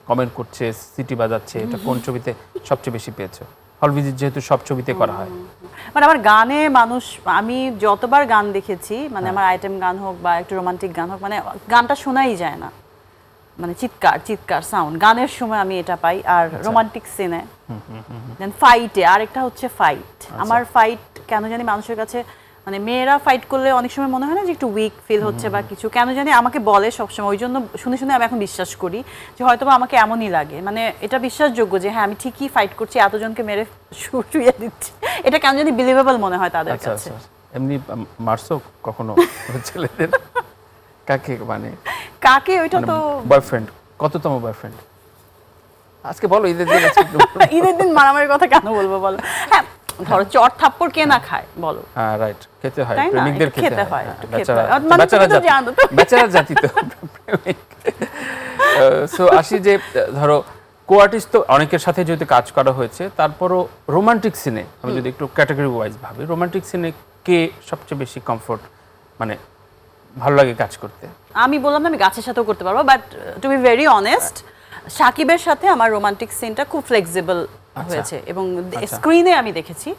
কমেন্ট করছে, সিটি বাজাচ্ছে, এটা কোন ছবিতে সবচেয়ে বেশি পেয়েছো? হল ভিজিট যেহেতু সব ছবিতে করা হয়, মানে আমার গানে মানুষ, আমি যতবার গান দেখেছি, মানে আমার আইটেম গান হোক বা একটু রোমান্টিক গান হোক, মানে গানটা শোনাই যায় না, মানে চিৎকার সাউন্ড গানের সময় আমি এটা পাই। আর রোমান্টিক সিনে, দেন ফাইটে, আরেকটা হচ্ছে ফাইট। আমার ফাইট কেন জানি মানুষের কাছে, মানে মেয়েরা ফাইট করলে অনেক সময় মনে হয় না যে একটু উইক ফিল হচ্ছে বা কিছু, কেন জানি আমাকে বলে সবসময়, ওই জন্য শুনে আমি এখন বিশ্বাস করি যে হয়তো বা আমাকে এমনই লাগে, মানে এটা বিশ্বাসযোগ্য যে হ্যাঁ আমি ঠিকই ফাইট করছি, এতজনকে মেরে শুয়ে দিচ্ছি, এটা কেন জানি বিলিভেবল মনে হয় তাদের কাছে। এমনি মারছো কখনো ছেলেদের? কাকে মানে কাকে? ওইটা তো বয়ফ্রেন্ড, কততম বয়ফ্রেন্ড? আজকে বলো, ঈদের দিন। ঈদের দিন মারামারির কথা কেন বলবো বলো? হ্যাঁ, ধরো চট থাপ্পড় কে না খায় বলো? হ্যাঁ রাইট, খেতে হয়, প্রেমিকদের খেতে হয়, বেচারা জাতি তো প্রেমিক। সো আসি যে ধরো কো আর্টিস্ট তো অনেকের সাথে যেহেতু কাজ করা হয়েছে, তারপরও রোমান্টিক সিনে আমি যদি একটু ক্যাটাগরি ওয়াইজ ভাবি, রোমান্টিক সিনে কে সবচেয়ে বেশি কমফোর্ট, মানে ভালো লাগে কাজ করতে? আমি বললাম না আমি গাছের সাথেও করতে পারবো, but to be very honest, সাকিবের সাথে আমার রোমান্টিক সিনটা খুব ফ্লেক্সিবল হয়েছে, এবং স্ক্রিনে আমি দেখেছি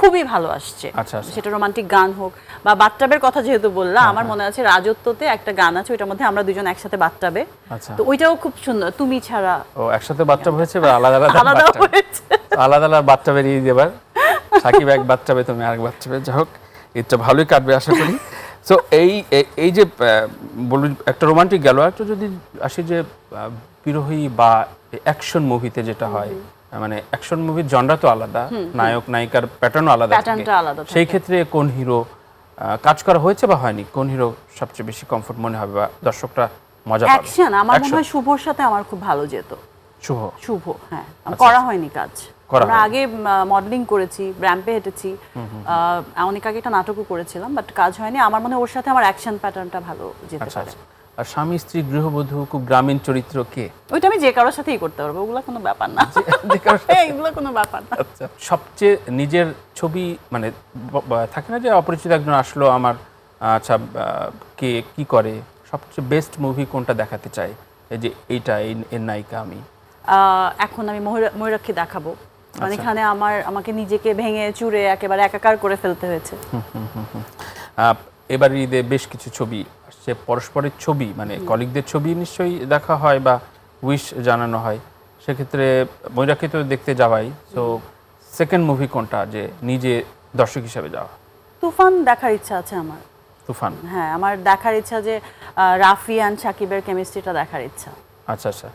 খুবই ভালো আসছে। আচ্ছা, আচ্ছা। সেটা রোমান্টিক গান হোক বা বাথটাবের কথা যেহেতু বললা, আমার মনে আছে রাজত্বতে একটা গান আছে, ওইটার মধ্যে আমরা দুজন একসাথে বাথটাবে, আচ্ছা। তো ওইটাও খুব সুন্দর। তুমি ছাড়া ও একসাথে বাচ্চা হয়েছে বা আলাদা আলাদা আলাদা বাচ্চা? হয়েছে। আলাদা আলাদা বাচ্চা বেরিয়ে দেবার, সাকিব এক বাচ্চা বে, তুমি আরেক বাচ্চা বে, যাই হোক এটা ভালোই কাটবে আশা করি। সো এই যে বলুন একটা রোমান্টিক গেল, একটা যদি আসি যে বিরোহী বা অ্যাকশন মুভিতে যেটা হয়, মানে অ্যাকশন মুভির জনরা তো আলাদা, নায়ক নায়িকার প্যাটার্নও আলাদা থাকে। প্যাটার্নটা আলাদা থাকে। সেই ক্ষেত্রে কোন হিরো কাজ করা হয়েছে বা হয়নি, কোন হিরো সবচেয়ে বেশি কমফোর্ট মনে হবে বা দর্শকরা মজা পাবে? অ্যাকশন আমার মনে হয় শুভর সাথে আমার খুব ভালো যেত। শুভ হ্যাঁ, করা হয়নি কাজ। করা আমরা হয়নি। আগে মডেলিং করেছি, র্যাম্পে হেঁটেছি, অনেক আগে একটা নাটকও করেছিলাম, বাট কাজ হয়নি। আমার মনে হয় ওর সাথে আমার অ্যাকশন প্যাটার্নটা ভালো যেতে আচ্ছা পারে। আচ্ছা। আর স্বামী স্ত্রী গৃহবধূ খুব গ্রামীণ চরিত্র কে? ওইটা আমি যে কারোর সাথেই করতে পারবো, ওগুলো কোনো ব্যাপার না। যে কারোর সাথে? এগুলো কোনো ব্যাপার না। আচ্ছা, সবচেয়ে নিজের ছবি মানে থাকে না যে অপরিচিত একজন আসলো আমার, আচ্ছা কে কি করে, সবচেয়ে বেস্ট মুভি কোনটা দেখাতে চাই, এই যে এইটা এর নায়িকা আমি? এখন আমি ময়ূরাক্ষী দেখাবো, মানে এখানে আমাকে নিজেকে ভেঙে চুরে একেবারে একাকার করে ফেলতে হয়েছে। এবার ঈদে বেশ কিছু ছবি আসছে, পরস্পরের ছবি, মানে কলিগদের ছবি নিশ্চয়ই দেখা হয় বা উইশ জানানো হয়, সেক্ষেত্রে ময়ূরাক্ষী তো দেখতে যাওয়াই। সো সেকেন্ড মুভি কোনটা যে নিজে দর্শক হিসেবে যাওয়া? তুফান দেখার ইচ্ছা আছে আমার। তুফান? হ্যাঁ, আমার দেখার ইচ্ছা যে রাফি অ্যান্ড সাকিবের কেমিস্ট্রিটা দেখার ইচ্ছা। আচ্ছা আচ্ছা।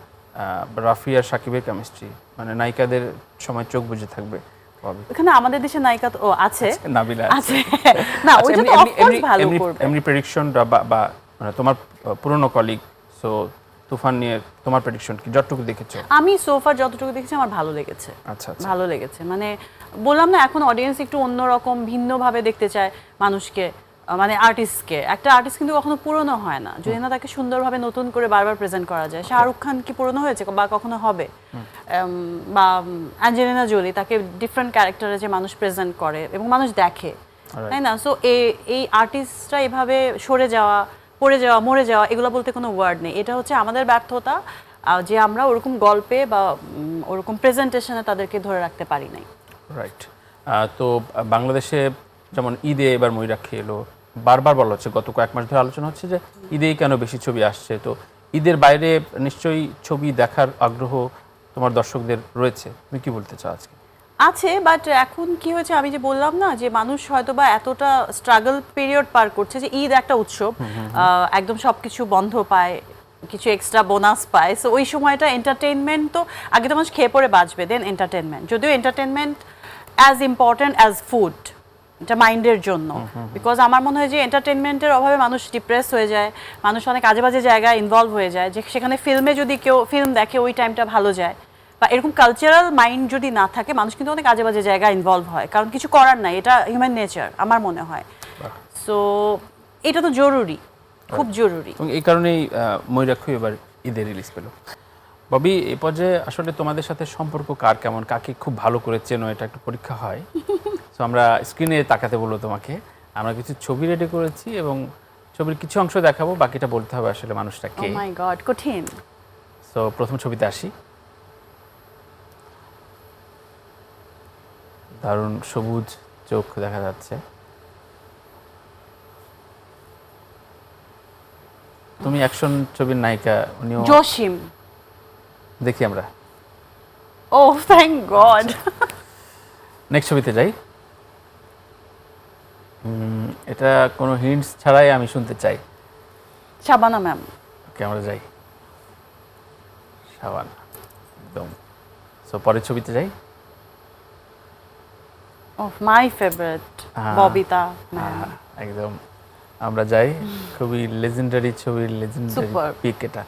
রাফি আর সাকিবের কেমিস্ট্রি, মানে নায়িকাদের সময় চোখ বুজে থাকবে। এখানে আমাদের দেশে নায়িকা তো আছে, নাবিলা আছে। না, ওইটা তো অফ কোর্স ভালো করবে। এমনি প্রেডিকশন বা মানে তোমার পুরনো কলিগ, সো তুফান নিয়ে তোমার প্রেডিকশন কি, যতটুকু দেখেছো? আমি সোফার যতটুকু দেখেছি আমার ভালো লেগেছে। আচ্ছা আচ্ছা। ভালো লেগেছে, মানে বললাম না, এখন অডিয়েন্স একটু অন্যরকম ভিন্নভাবে দেখতে চায় মানুষকে, মানে আর্টিস্টকে। একটা আর্টিস্ট কিন্তু কখনো পুরনো হয় না যদি না তাকে সুন্দরভাবে নতুন করে বারবার প্রেজেন্ট করা যায়। শাহরুখ খান কি পুরনো হয়েছে বা কখনো হবে? বা অ্যাঞ্জেলিনা জোলি, তাকে ডিফারেন্ট ক্যারেক্টারে যে মানুষ প্রেজেন্ট করে এবং মানুষ দেখে, তাই না? সো এই আর্টিস্টরা এভাবে সরে যাওয়া, পড়ে যাওয়া, মরে যাওয়া, এগুলো বলতে কোনো ওয়ার্ড নেই। এটা হচ্ছে আমাদের ব্যর্থতা যে আমরা ওরকম গল্পে বা ওরকম প্রেজেন্টেশনে তাদেরকে ধরে রাখতে পারি নাই। রাইট। তো বাংলাদেশে যেমন ঈদে এবার ময়ূরাক্ষী এলো, বারবার বলা হচ্ছে, গত কয়েক মাস ধরে আলোচনা হচ্ছে যে ঈদেই কেন বেশি ছবি আসছে। তো ঈদের বাইরে নিশ্চয়ই ছবি দেখার আগ্রহ তোমার দর্শকদের রয়েছে, তুমি কি বলতে চাও আজকে? আছে, বাট এখন কি হয়েছে, আমি যে বললাম না যে মানুষ হয়তো বা এতটা স্ট্রাগল পিরিয়ড পার করছে যে ঈদ একটা উৎসব, একদম সবকিছু বন্ধ পায়, কিছু এক্সট্রা বোনাস পায়। সো ওই সময়টা এন্টারটেইনমেন্ট, তো আগে তো মানুষ খেয়ে পরে বাঁচবে, দেন এন্টারটেনমেন্ট। যদিও entertainment as important as food, এটা মাইন্ডের জন্য। বিকজ আমার মনে হয় যে এন্টারটেনমেন্টের অভাবে মানুষ ডিপ্রেস হয়ে যায়, মানুষ অনেক আজে বাজে জায়গায় ইনভলভ হয়ে যায়, যে সেখানে ফিল্মে যদি কেউ ফিল্ম দেখে ওই টাইমটা ভালো যায়, বা এরকম কালচারাল মাইন্ড যদি না থাকে, মানুষ কিন্তু অনেক আজে বাজে জায়গায় ইনভলভ হয়, কারণ কিছু করার নাই, এটা হিউম্যান নেচার আমার মনে হয়। সো এটা তো জরুরি, খুব জরুরি। এবং এই কারণেই ময়ূরাক্ষী এবার ঈদে রিলিজ পেল। ববি, এই পর্যায়ে আসলে তোমাদের সাথে সম্পর্ক কার কেমন, কাকে খুব ভালো করে চেনো, এটা একটা পরীক্ষা হয়। সো আমরা স্ক্রিনে তাকাতে বলবো তোমাকে, আমরা কিছু ছবি রেডি করেছি এবং ছবির কিছু অংশ দেখাবো, বাকিটা বলতে হবে আসলে মানুষটা কে। ও মাই গড, কঠিন। সো প্রথম ছবিতে আসি। দারুণ সবুজ চোখ দেখা যাচ্ছে। তুমি অ্যাকশন ছবির নায়িকা, উনিও জসিম। দেখি আমরা। ও থ্যাংক গড। নেক্সট ছবিতে যাই। এটা কোনো হিন্টস ছাড়াই আমি শুনতে চাই। শাবানা ম্যাম। ওকে, আমরা যাই। শাবানা, একদম। সো পরের ছবিতে যাই। Of my favourite Babita ma'am. একদম, আমরা যাই। খুবই লেজেন্ডারি ছবির লেজেন্ডারি Superb. পিক এটা।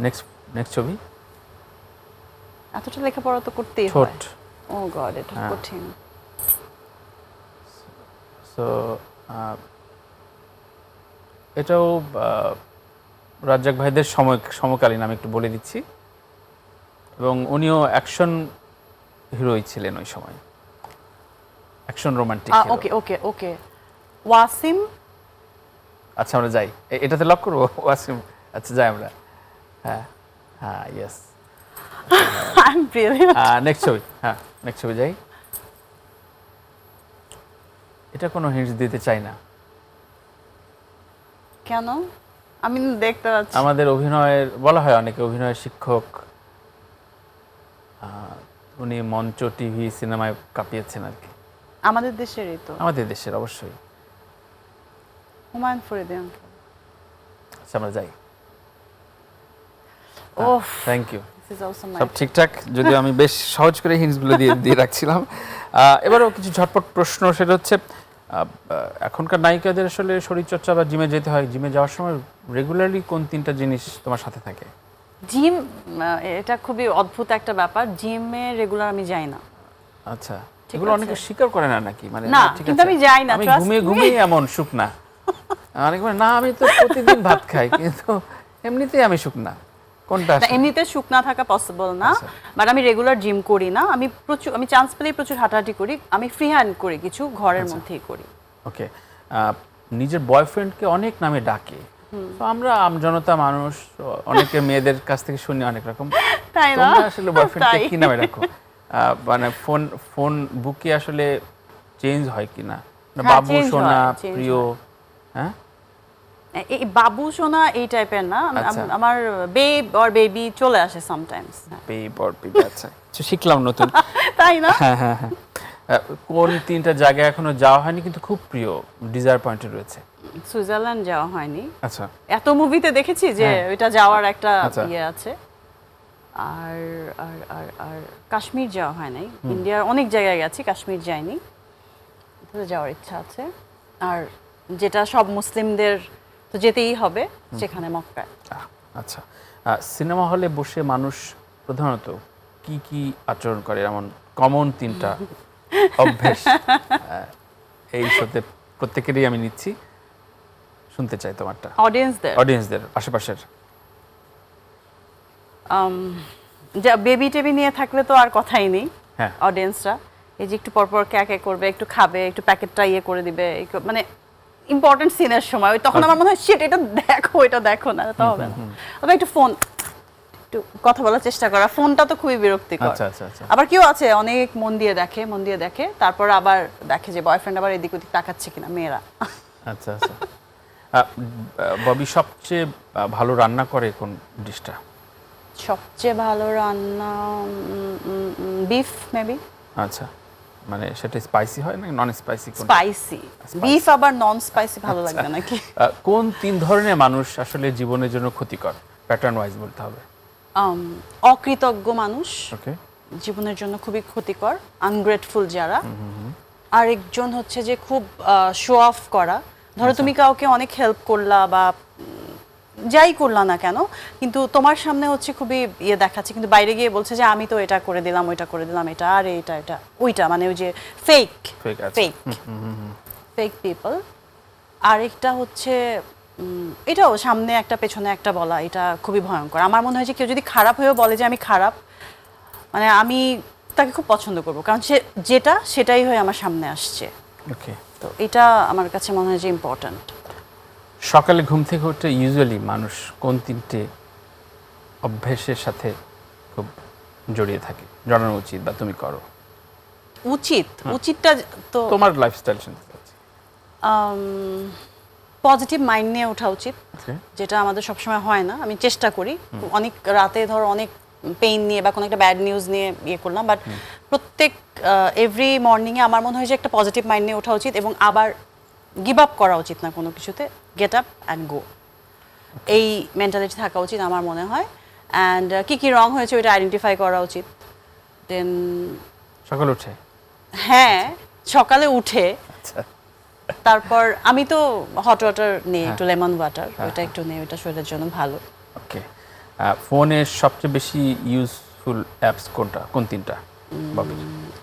নেক্সট ছবি। এতটা লেখাপড়া তো করতেই হয়। ছোট। ও গড, এটা কঠিন। সো এটাও রাজ্জাক ভাইদের সমকালীন, আমি একটু বলে দিচ্ছি। এবং উনিও অ্যাকশন হিরোই ছিলেন ওই সময়, অ্যাকশন রোমান্টিক। ওকে ওকে ওকে, ওয়াসিম। আচ্ছা, আমরা যাই, এটাতে লক করবো ওয়াসিম। আচ্ছা, যাই আমরা। হ্যাঁ হ্যাঁ, yes. I am brilliant. Next ছবি, হ্যাঁ নেক্সট ছবি যাই। এটা কোনো হিন্টস দিতে চাই না। কেন? আমি দেখতে পাচ্ছি আমাদের অভিনয়ের বলা হয় অনেকে অভিনয়ের শিক্ষক, উনি মঞ্চ, টিভি, সিনেমায় কাঁপিয়েছেন আর কি। আমাদের দেশেরই তো, আমাদের দেশের অবশ্যই। হুমায়ুন ফরিদী আঙ্কেল। আচ্ছা আমরা যাই। Oh, thank you. This is also সব ঠিকঠাক, যদিও আমি বেশ সহজ করে হিন্টসগুলো দিয়ে রাখছিলাম। এবারও কিছু ঝটপট প্রশ্ন, সেটা হচ্ছে এখনকার নায়িকাদের আসলে শরীরচর্চা বা জিমে যেতে হয়, জিমে যাওয়ার সময় রেগুলারলি কোন 3টা জিনিস তোমার সাথে থাকে? জিম, এটা খুবই অদ্ভুত একটা ব্যাপার, জিমে রেগুলার আমি যাই না। আচ্ছা, এগুলো অনেকে স্বীকার করে না নাকি? মানে না, ঠিক কিন্তু আছে, আমি যাই না, আমি trust ঘুমিয়ে me। ঘুমিয়ে এমন শুকনা। অনেকে বলে না আমি তো প্রতিদিন ভাত খাই, কিন্তু এমনিতেই আমি শুকনা। কোনটা না, আসলে? এমনিতে শুকনা থাকা পসিবল না, আচ্ছা। বাট আমি রেগুলার জিম করি না। আমি চান্স পেলেই প্রচুর হাঁটাহাঁটি করি, আমি ফ্রি হ্যান্ড করি, কিছু ঘরের মধ্যেই করি। ওকে, নিজের বয়ফ্রেন্ডকে অনেক নামে ডাকে, তো আমরা আমজনতা মানুষ, অনেকের মেয়েদের কাছ থেকে শুনি অনেক রকম। তাই না? তোমরা আসলে বয়ফ্রেন্ডকে তাই। কি নামে রাখো? মানে ফোন বুকে আসলে চেঞ্জ হয় কিনা? হ্যাঁ, বাবু, change সোনা, হয়, change প্রিয়, হয়। হ্যাঁ? এই বাবু সোনা এই টাইপের না, আচ্ছা। আমার বেব অর বেবি চলে আসে সামটাইমস। বেব অর বেবি, আচ্ছা কিছু শিখলাম নতুন। তাই না? হ্যাঁ হ্যাঁ হ্যাঁ। কোন 3টা জায়গায় এখনো যাওয়া হয়নি কিন্তু খুব প্রিয়, ডিজায়ার পয়েন্টে রয়েছে? সুইজারল্যান্ড যাওয়া হয়নি, আচ্ছা। এত মুভিতে দেখেছি যে হ্যাঁ। ওইটা যাওয়ার একটা আচ্ছা। ইয়ে আছে। আর আর আর আর কাশ্মীর যাওয়া হয় নাই, ইন্ডিয়ার অনেক জায়গায় গেছি, কাশ্মীর যাইনি, ওখানে যাওয়ার ইচ্ছা আছে। আর যেটা সব মুসলিমদের তো যেতেই হবে, সেখানে মক্কায়। আচ্ছা, সিনেমা হলে বসে মানুষ প্রধানত কি কি আচরণ করে, এমন কমন 3টা অভ্যাস এই শোতে প্রত্যেকেরই আমি নিচ্ছি, শুনতে চাই তোমারটা। অডিয়েন্সদের আশেপাশের। যা বেবি টেবি নিয়ে থাকলে তো আর কথাই নেই, হ্যাঁ। অডিয়েন্সরা এই যে একটু পরপর ক্যাকে করবে, একটু খাবে, একটু প্যাকেটটা ইয়ে করে দিবে, মানে ইম্পর্টেন্ট সিনের সময় তখন আমার মনে হয় শিট, এটা দেখো, এটা দেখো না, তা হবে না। তবে একটু ফোন, একটু কথা বলার চেষ্টা করা, ফোনটা তো খুবই বিরক্তিকর। আচ্ছা আচ্ছা আচ্ছা। আবার কেউ আছে অনেক মন দিয়ে দেখে, তারপর আবার দেখে যে বয়ফ্রেন্ড আবার এদিক ওদিক তাকাচ্ছে কিনা, মেয়েরা। আচ্ছা আচ্ছা। ববি সবচেয়ে ভালো রান্না করে কোন ডিশটা? সবচেয়ে ভালো রান্না বিফ মেবি। আচ্ছা, মানে সেটা স্পাইসি হয় না নন স্পাইসি? স্পাইসি বিফ, আবার নন স্পাইসি ভালো লাগবে নাকি? কোন 3 ধরনের মানুষ আসলে জীবনের জন্য ক্ষতিকর, প্যাটার্ন ওয়াইজ বলতে হবে? অকৃতজ্ঞ মানুষ, ওকে, জীবনের জন্য খুবই ক্ষতিকর, আনগ্রেটফুল যারা। আরেকজন হচ্ছে যে খুব শো অফ করা, ধরো তুমি কাউকে অনেক হেল্প করলা বা যাই করলা না কেন, কিন্তু তোমার সামনে হচ্ছে খুবই ইয়ে দেখাচ্ছে, কিন্তু বাইরে গিয়ে বলছে যে আমি তো এটা করে দিলাম, ওইটা করে দিলাম, এটা আর এটা ওইটা, মানে ওই যে ফেক পিপল। আরেকটা হচ্ছে এটাও সামনে একটা পেছনে একটা বলা, এটা খুবই ভয়ঙ্কর। আমার মনে হয় যে কেউ যদি খারাপ হয়েও বলে যে আমি খারাপ, মানে আমি তাকে খুব পছন্দ করব, কারণ সে যেটা সেটাই হয়ে আমার সামনে আসছে। ওকে, তো এটা আমার কাছে মনে হয় যে ইম্পর্ট্যান্ট। সকালে ঘুম থেকে উঠে ইউজুয়ালি মানুষ কোন 3টে অভ্যাসের সাথে খুব জড়িয়ে থাকে, জানানো উচিত বা তুমি করো? উচিতটা তো তোমার লাইফস্টাইল শুনতে চাচ্ছি। পজিটিভ মাইন্ড নিয়ে ওঠা উচিত, Okay. যেটা আমাদের সবসময় হয় না। আমি চেষ্টা করি, অনেক রাতে ধরো অনেক পেইন নিয়ে বা কোনো একটা ব্যাড নিউজ নিয়ে ইয়ে করলাম, বাট প্রত্যেক এভরি মর্নিংয়ে আমার মনে হয় যে একটা পজিটিভ মাইন্ড নিয়ে ওঠা উচিত, এবং আবার গিভ আপ করা উচিত না কোনো কিছুতে, গেট আপ অ্যান্ড গো, এই মেন্টালিটি থাকা উচিত আমার মনে হয়। অ্যান্ড কি রং হয়েছে ওইটা আইডেন্টিফাই করা উচিত। দেন সকালে উঠে? হ্যাঁ, সকালে উঠে আচ্ছা, তারপর আমি তো হট ওয়াটার নিই, একটু লেমন ওয়াটার, ওইটা একটু নিই, ওইটা শরীরের জন্য ভালো। ওকে, ফোনের সবচেয়ে বেশি ইউজফুল অ্যাপস কোনটা, কোন 3টা Bobby?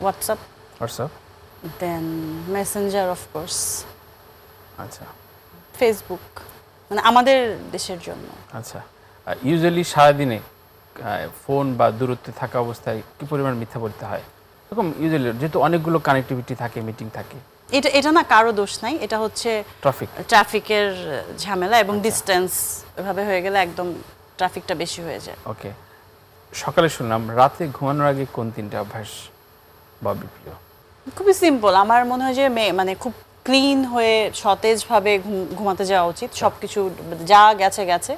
WhatsApp, then Messenger of course, আচ্ছা, ফেসবুক, মানে আমাদের দেশের জন্য। আচ্ছা। ইউজুয়ালি সারাদিনে ফোন বা দূরত্বে থাকা অবস্থায় কি পরিমাণ মিথ্যা বলতে হয় এরকম? ইউজুয়ালি যেহেতু অনেকগুলো কানেক্টিভিটি থাকে, মিটিং থাকে। এটা না কারো দোষ নাই, এটা হচ্ছে ট্রাফিকের ঝামেলা এবং ডিস্টেন্স এভাবে হয়ে গেলে একদম ট্রাফিকটা বেশি হয়ে যায়। ওকে, সকালে শুনলাম রাতে ঘুমানোর আগে কোন 3টা অভ্যাস ববি প্রিয়? খুবই সিম্পল, আমার মনে হয় যে মানে খুব ক্লিন হয়ে সতেজভাবে ঘুমাতে যাওয়া উচিত। সবকিছু যা গেছে গেছে,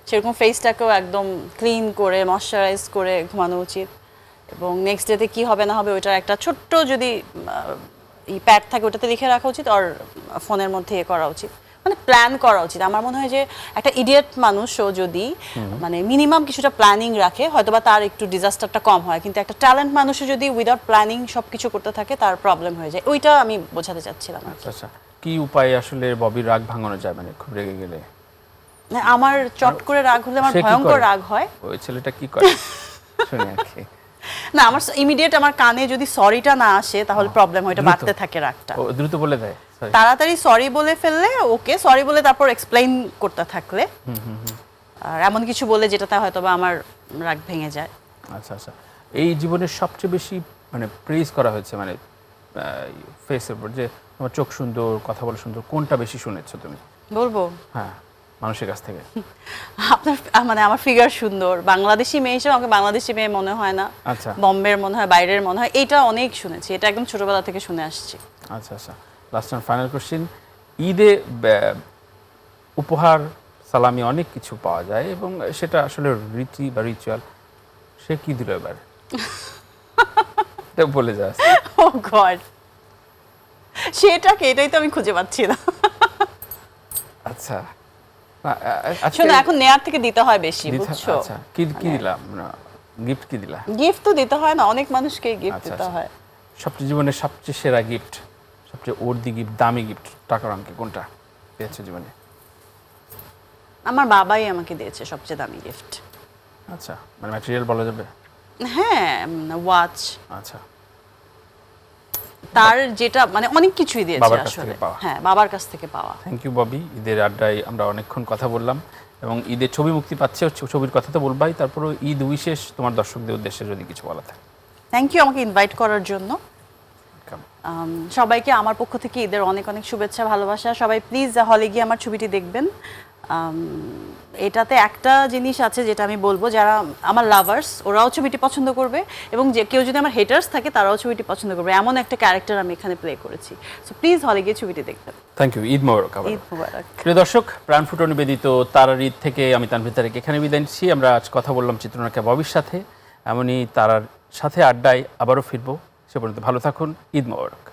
সেরকম ফেসটাকেও একদম ক্লিন করে ময়শ্চারাইজ করে ঘুমানো উচিত। এবং নেক্সট ডেতে কি হবে না হবে ওইটার একটা ছোট্ট যদি এই প্যাড থাকে ওটাতে লিখে রাখা উচিত, আর ফোনের মধ্যে করা উচিত, মানে প্ল্যান করা উচিত। আমার মনে হয় যে একটা ইডিয়েট মানুষও যদি মানে মিনিমাম কিছুটা প্ল্যানিং রাখে, হয়তোবা তার একটু ডিজাস্টারটা কম হয়। কিন্তু একটা ট্যালেন্ট মানুষও যদি উইদাউট প্ল্যানিং সবকিছু করতে থাকে, তার প্রবলেম হয়ে যায়। ওইটা আমি বোঝাতে চাচ্ছিলাম। আচ্ছা, কি উপায়ে আসলে ববির রাগ ভাঙানো যায়, মানে খুব রেগে গেলে? আমার চট করে রাগ হলে আমার ভয়ঙ্কর রাগ হয়। ওই ছেলেটা কি করে শুনি আর কি। না, আমার ইমিডিয়েট আমার কানে যদি সরিটা না আসে তাহলে প্রবলেম হয়, এটা বাড়তে থাকে রাগটা। ও দ্রুত বলে দেয়, তাড়াতাড়ি সরি বলে ফেললে ওকে, সরি বলে তারপর এক্সপ্লেইন করতে থাকলে, আর এমন কিছু বলে যেটাতে হয়তো বা আমার রাগ ভেঙে যায়। আচ্ছা, এই জীবনের সবচেয়ে বেশি মানে প্রেজ করা হয়েছে মানে ফেসের উপর, যে তোমার চোখ সুন্দর, কথা বলা সুন্দর, কোনটা বেশি শুনেছো তুমি? বলবো? হ্যাঁ, মানুষের কাছ থেকে। আপনার মানে আমার ফিগার সুন্দর, বাংলাদেশি মেয়ে হিসেবে আমাকে বাংলাদেশি মেয়ে মনে হয় না, আচ্ছা, বম্বের মনে হয়, বাইরের মনে হয়, এটা অনেক শুনেছি, এটা একদম ছোটবেলা থেকে শুনে আসছি। আচ্ছা, লাস্ট অ্যান্ড ফাইনাল কোশ্চেন। ঈদে উপহার, সালামি অনেক কিছু পাওয়া যায় এবং সেটা আসলে রীতি বা রিচুয়াল। সে কি দিল এবার? এটা বলে যা। ও গড, সেটাকে এটাই তো আমি খুঁজে পাচ্ছি না। আচ্ছা, শোনো, এখন নেয়ার থেকে দিতে হয় বেশি, বুঝছো? আচ্ছা, কি দিলাম? গিফট কি দিলা? গিফট তো দিতে হয় না, অনেক মানুষকে গিফট দিতে হয়। সবচেয়ে জীবনের সবচেয়ে সেরা গিফট, সবচেয়ে ওর্দি গিফট, দামি গিফট, টাকার অঙ্কে কোনটা পেয়েছো জীবনে? আমার বাবাই আমাকে দিয়েছে সবচেয়ে দামি গিফট। আচ্ছা, মানে ম্যাটেরিয়াল বলা যাবে? হ্যাঁ, ওয়াচ। আচ্ছা, তার যেটা মানে অনেক কিছুই দিয়েছে আসলে। হ্যাঁ, বাবার কাছ থেকে পাওয়া। Thank you Bobby. ঈদের আড্ডায় আমরা অনেকক্ষণ কথা বললাম এবং ঈদের ছবি মুক্তি পাচ্ছে, ছবির কথা তো বলবাই, তারপরে ঈদ উইশেষ তোমার দর্শকদের উদ্দেশ্যে যদি কিছু বলা থাকে। থ্যাংক ইউ আমাকে ইনভাইট করার জন্য। সবাইকে আমার পক্ষ থেকে ঈদের অনেক অনেক শুভেচ্ছা, ভালোবাসা। সবাই প্লিজ হলে গিয়ে আমার ছবিটি দেখবেন। এটাতে একটা জিনিস আছে যেটা আমি বলবো, যারা আমার লাভার্স ওরাও ছবিটি পছন্দ করবে, এবং যে কেউ যদি আমার হেটার্স থাকে তারাও ছবিটি পছন্দ করবে, এমন একটা ক্যারেক্টার আমি এখানে প্লে করেছি। সো প্লিজ হলে গিয়ে ছবিটি দেখবেন। Thank you. ঈদ মোবারক। ঈদ মোবারক। প্রিয় দর্শক, প্রাণফুটো নিবেদিত তারার ঈদ থেকে আমি তানভীর তারেক এখানে বিদায় নিচ্ছি। আমরা আজ কথা বললাম চিত্রনায়িকা ববির সাথে, এমনই তারার সাথে আড্ডায় আবারও ফিরবো। সে পর্যন্ত ভালো থাকুন। ঈদ মোবারক।